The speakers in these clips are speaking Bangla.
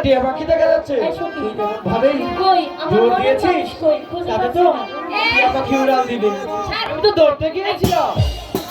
টিয়া পাখি দেখা যাচ্ছে ভাবেই কই আমার দৌড় মনে দিয়েছিস কই খুঁজে তাতে পাচ্ছি তো না। টিয়া পাখি উড়াল দিবে আমি তো দৌড়তে গিয়েছিলাম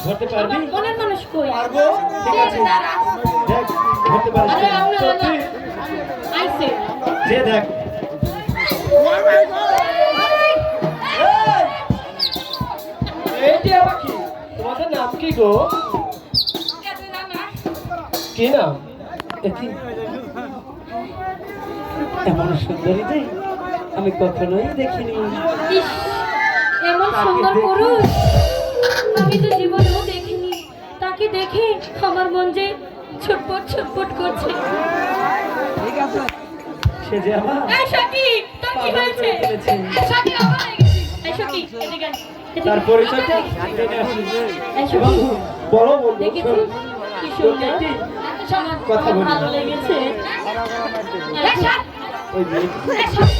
ধরতে পারবি আমার মনের মানুষ কই পারবো ঠিক আছে দেখ ধরতে পারবি আরে আমরা সত্যি আইছে যে দেখ এই টিয়া পাখি তোমাদের নাম কি গো কি নাম এটি এমন সুন্দরী যে আমি কখনোই দেখিনি ইস এমন সুন্দর পুরুষ আমি তো জীবনেও দেখিনি তাকে দেখে আমার মন যে ছটপট ছটপট করছে সে যে আমার এই সখী তোর কি পাগল হয়েছে করে ফেলেছে। এই সখী আমার হয়ে গেছে এই সখী এদিকে আয়, এদিকে তার আয়। পরিচয়টা জেনে আসি এই সখী বলো বলবো দেখেছিস কি সুন্দর একটি আমার কথা বলি। ভালো লেগেছে ওই মেয়েটি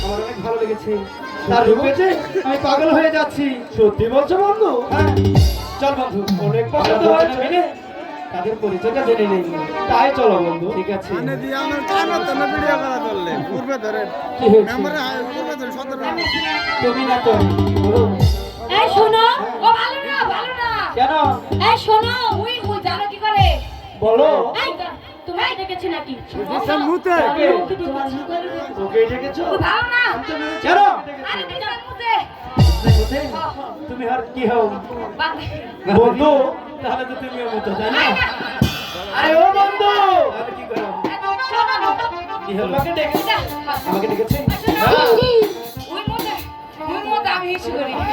আমার অনেক ভালো লেগেছে তার রূপে যে আমি পাগল হয়ে যাচ্ছি সত্যি বলছো বন্ধু হ্যাঁ চল বন্ধু অনেক পছন্দ হয়েছে মিলে তাদের পরিচয়টা জেনে নেই তাই চলো বন্ধু ঠিক আছে মানে দিয়ে আমার কানে তো না ভিডিও করা ধরলে পূর্বে ধরে কি হয়েছে মেম্বারে পূর্বে ধরে 17 তুমি না তো বলো। এই শোনো ও ভালো না কেন এই শোনো উই জানো কি করে বলো এই তুমি দেখেছি নাকি দিশার মুতে ওকে ওকে দেখেছি। ওকে ডেকেছো ও ভালো না কেন আরে দিশার মুতে তুমি আর কি হও বন্ধু তাহলে তো তুমি মতো তাই না আরে ও বন্ধু আমি কি করব কি হলো আমাকে ডেকেছে আমাকে ডেকেছে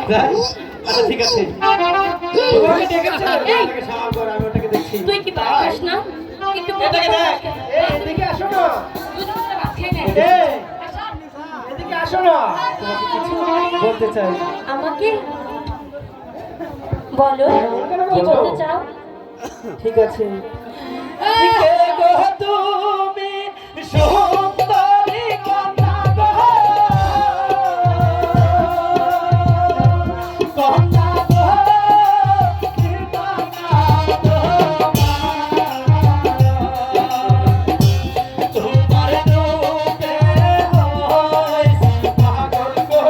তাই? আচ্ছা ঠিক আছে তোমাকে ডেকেছে আমাকে সামাল কর আমি ওটাকে দেখছি তুই কি পারিস না একটু এটাকে দেখ এই এদিকে আসো না এই এদিকে আসো না তোমাকে কিছু বলতে চাই আমাকে বলো কি বলতে চাও ঠিক আছে কে গো তুমি সুন্দরী কন্যা গো কন্যা গো তোমার রূপে হইছি পাগল গো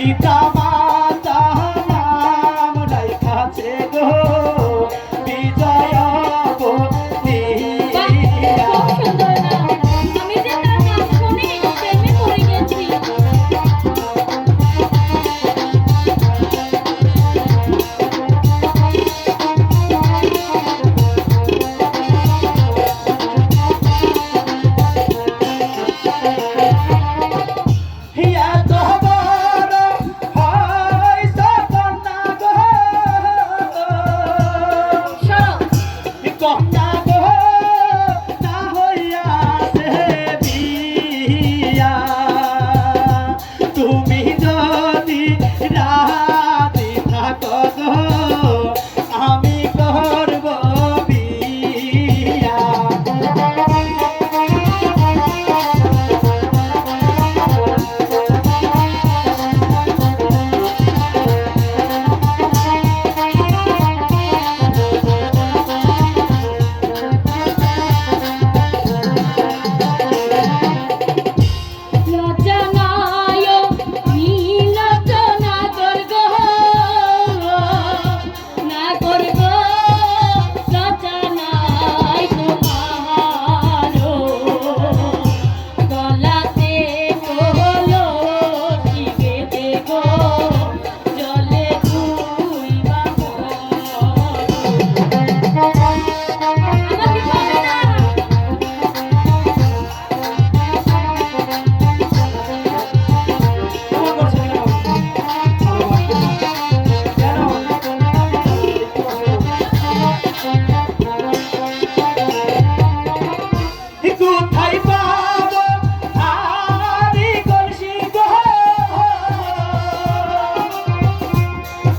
পিতা মাতা নাম রাইখাছে গো বিজয় বলিয়া। খুব সুন্দর নাম। আমি যে তার নাম শুনে প্রেমে পড়ে গেছি। হিয়া তোহর হয় সপনা গো সরো। কন্যা গো না হইয়া সে বিয়া তুমি যদি রাতি থাকো গো আমি করব বিয়া। লজ্জা নাই নীলজ্জা না করব না করব লজ্জা নাই তোমার গলাতে কলো শিবে দেখো জলে ধুইবা আমাকে পাবে না। কেমন করছে কেন? কোথায় পাবো হারি কলসি গো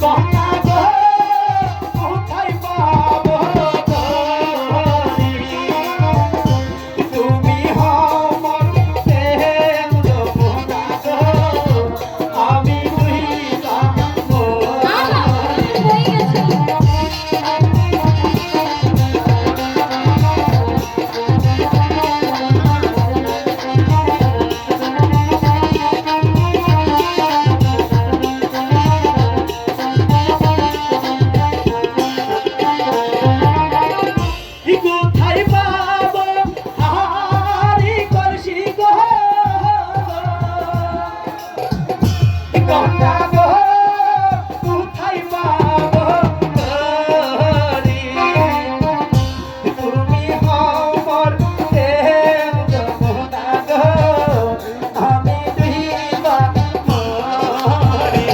কন্যা গো কোথায় পাবো তুমি হও মোর প্রেম যমুনা গো আমি দুইটা আহা হয়ে গেছে। কোথায় পাবো হারি কলসি গো কন্যা গো কোথায় পাবো হরি তুমি হও মোর প্রেম যমুনা গো আমি দুইটা হরি।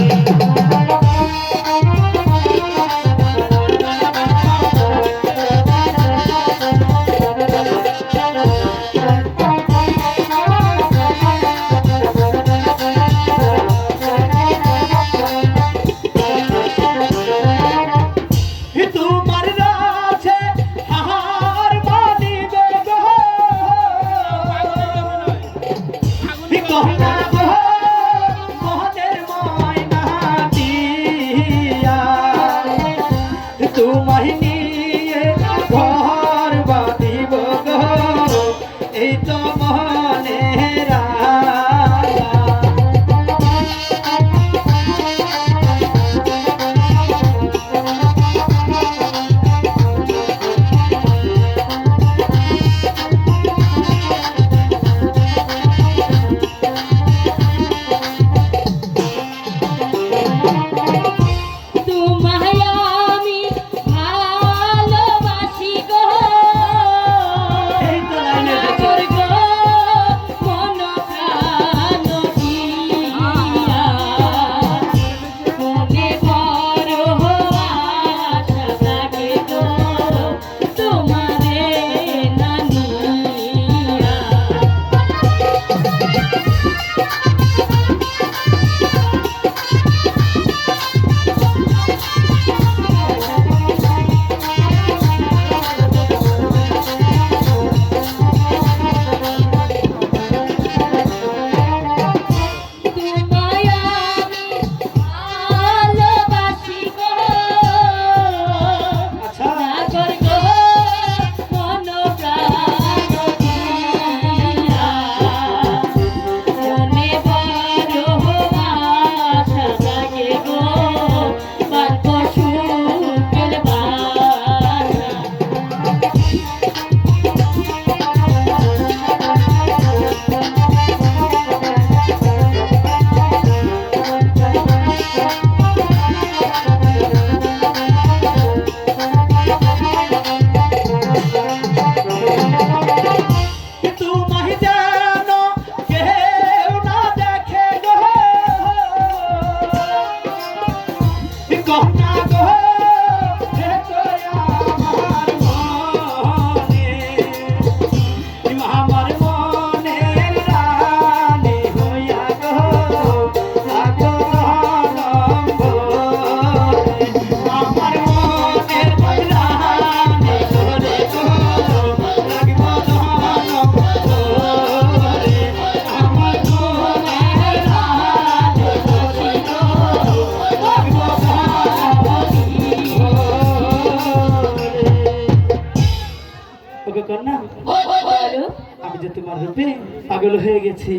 তোমার রূপে পাগল হয়ে গেছি।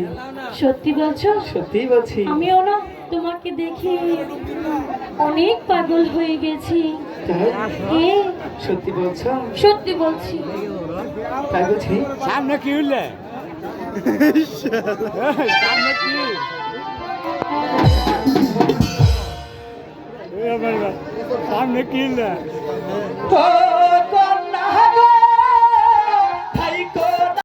সত্যি বলছো? সত্যিই বলছি। আমিও না তোমাকে দেখে অনেক পাগল হয়ে গেছি। তাই? হ্যাঁ সত্যি বলছো? সত্যি বলছি। তাই বলছি। সামনে কি হইলে সামনে কি সামনে কি হইলে ও